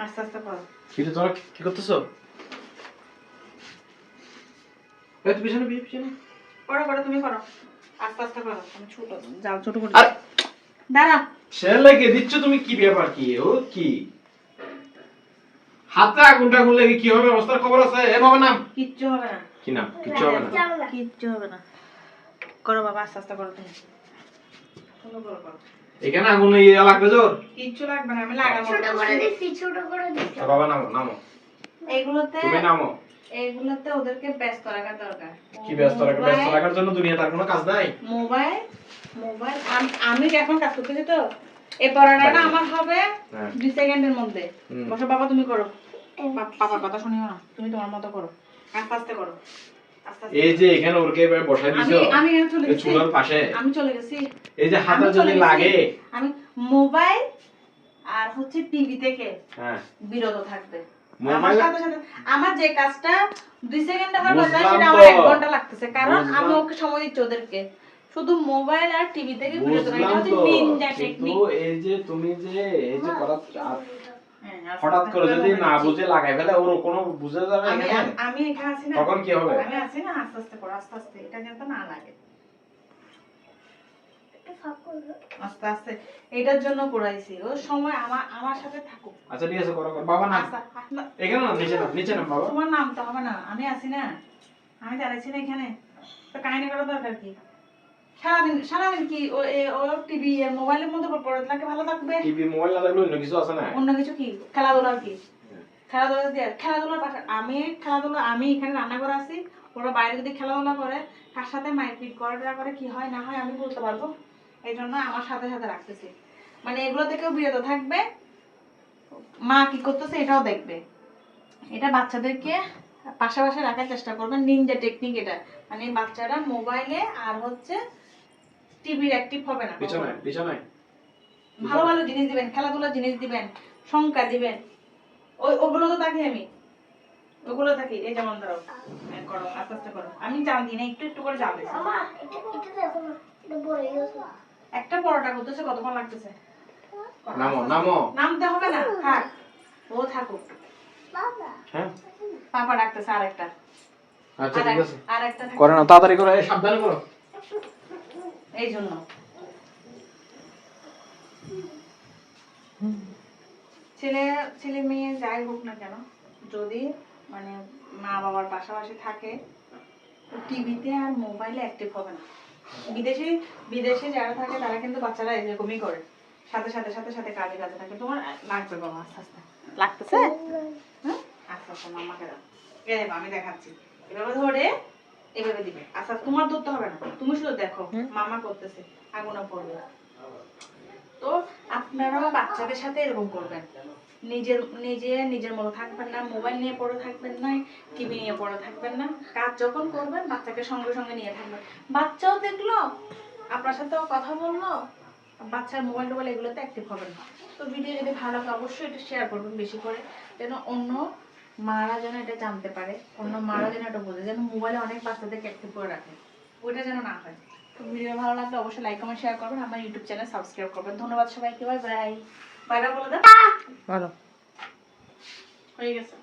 আস্তে আস্তে করো। কি রে তোরা কি করতেছো? এই তুই পিছনে করো করো, তুমি করো, আস্তে আস্তে করো। আমি ছোট যাও, ছোট করে আর দাঁড়া। শেল লাগিয়ে দিচ্ছ তুমি, কি ব্যাপার? কি ও কি হাতে আগুনটা আগুন লেগে কি হবে? অবস্থার খবর আছে? এ বাবা নাম কিচ্ছু হবে না, কি নাম? কিচ্ছু হবে না, কিচ্ছু হবে না। করো বাবা, আস্তে আস্তে করো তুমি। সুন্দর করে করো। এখানে আগুন লেগে লাগবে জোর? কিচ্ছু লাগবে না, আমি লাগাবো। ছোট করে দিচ্ছি, ছোট করে দিচ্ছি। বাবা নামো নামো, এগুলোতে তুমি নামো। এগুলোতে ওদেরকে ব্যস্ত রাখা দরকার। কি ব্যস্ত রাখার জন্য দুনিয়াতে আর কোনো কাজ নাই? মোবাইল মোবাইল আমি এখন কাজ করতেছি তো, এই পড়াটা আমার হবে 2 সেকেন্ডের মধ্যে। বসো বাবা, তুমি করো। পাপার কথা শুনিও না, তুমি তোমার মতো করো, আস্তে আস্তে করো, আস্তে আস্তে। এই যে এখানে ওরকে বসাই দিছো, আমি এখানে চলে গেছি, চুলার পাশে আমি চলে গেছি। এই যে হাতে যদি লাগে, আমি মোবাইল আর হচ্ছে টিভি থেকে হ্যাঁ বিরত থাকবে। আমার মোবাইল সাথে সাথে আমার যে কাজটা 2 সেকেন্ডে হওয়ার কথা বুঝলাম সেটা তো। আমার 1 ঘন্টা লাগতেছে, কারণ বুঝলাম। আমি ওকে সময় দিচ্ছি ওদেরকে। শুধু মোবাইল আর টিভি থেকে বিরত রাখা, বুঝলাম এটা হচ্ছে তো, নিনজা কিন্তু টেকনিক। এই যে তুমি যে এই যে করা হ্যাঁ, হঠাৎ করে যদি না বুঝে লাগাই ফেলে, ওর কোনো বুঝে যাবে এখানে, আমি এখানে আছি না, তখন কি হবে? আমি আছি না, আস্তে আস্তে করো, আস্তে আস্তে, এটা যেন না লাগে, আস্তে আস্তে। এটার জন্য করাইছি, ও সময় আমার সাথে থাকো। আচ্ছা ঠিক আছে, করো করো। বাবা নাম এখানে না, নিচে নাম বাবা। তোমার নাম তো হবে না, আমি আছি না, আমি দাঁড়াইছি না এখানে, তো কাহিনী করার দরকার কি? সারাদিন কি ও টিভি আর মোবাইলের মধ্যে পড়ে থাকলে ভালো থাকবে? টিভি মোবাইল না থাকলে অন্য কিছু আছে না? অন্য কিছু কি? খেলাধুলার কি? খেলাধুলা দিয়ে খেলাধুলার পাশে আমি এখানে রান্না করে আছি, ওরা বাইরে যদি খেলাধুলা করে, কার সাথে মারপিট করে কি হয় না হয় আমি বলতে পারবো। এই জন্য আমার সাথে সাথে রাখতেছি, মানে এগুলো থেকেও বিরত থাকবে, মা কি করতেছে এটাও দেখবে। এটা বাচ্চাদেরকে পাশাপাশি রাখার চেষ্টা করবেন, নিনজা টেকনিক এটা। মানে বাচ্চারা মোবাইলে আর হচ্ছে টিভির অ্যাক্টিভ হবে না। পিছনে ভালো ভালো জিনিস দিবেন, খেলাধুলার জিনিস দিবেন, সংখ্যা দিবেন, ওগুলো তো থাকি আমি, ওগুলো থাকি। এই যেমন ধরো, করো, আস্তে আস্তে করো। আমি জান দিই না, একটু একটু করে জাল দিছি। এটা দেখো না, এটা বড়ই আছে। একটা পরোটা করতেছে কতক্ষণ লাগতেছে? নামো নামতে হবে না, থাক, ও থাকুক। বাবা, হ্যাঁ পাপা ডাকতেছে আরেকটা, আচ্ছা ঠিক আছে, আরেকটা করে নাও, তাড়াতাড়ি করো, সাবধানে করো। এই জন্য ছেলে মেয়ে যাই হোক না কেন, যদি মানে মা বাবার পাশাপাশি থাকে, টিভিতে আর মোবাইলে অ্যাক্টিভ হবে না। বিদেশে যারা থাকে তারা কিন্তু বাচ্চারা এরকমই করে, সাথে সাথে সাথে সাথে কাজে কাজে থাকে। তোমার লাগবে বাবা, আস্তে আস্তে লাগতেছে, হ্যাঁ আস্তে আস্তে মামাকে দাও, আমি দেখাচ্ছি। এভাবে ধরে এভাবে দিবে, আচ্ছা তোমার ধরতে হবে না, তুমি শুধু দেখো মামা করতেছে, আগুনে পড়বে। তো আপনারাও বাচ্চাদের সাথে এরকম করবেন, নিজের মতো থাকবেন না, মোবাইল নিয়ে পড়ে থাকবেন না, টিভি নিয়ে পড়ে থাকবেন না। কাজ যখন করবেন বাচ্চাকে সঙ্গে সঙ্গে নিয়ে থাকবেন, বাচ্চাও দেখলো, আপনার সাথেও কথা বললো, বাচ্চার মোবাইল টোবাইল এগুলোতে অ্যাক্টিভ হবেন না। তো ভিডিও যদি ভালো লাগে অবশ্যই এটা শেয়ার করবেন বেশি করে, যেন অন্য মারা যেন এটা জানতে পারে, অন্য মারা যেন এটা বোঝে, যেন মোবাইলে অনেক বাচ্চাদেরকে অ্যাক্টিভ করে রাখে, ওইটা যেন না হয়। তো ভিডিও ভালো লাগলে অবশ্যই লাইক কমেন্ট শেয়ার করবেন, আমার ইউটিউব চ্যানেল সাবস্ক্রাইব করবেন। ধন্যবাদ সবাইকে, বাই বাই। বাইরে বলে দাও, ভালো হয়ে গেছে।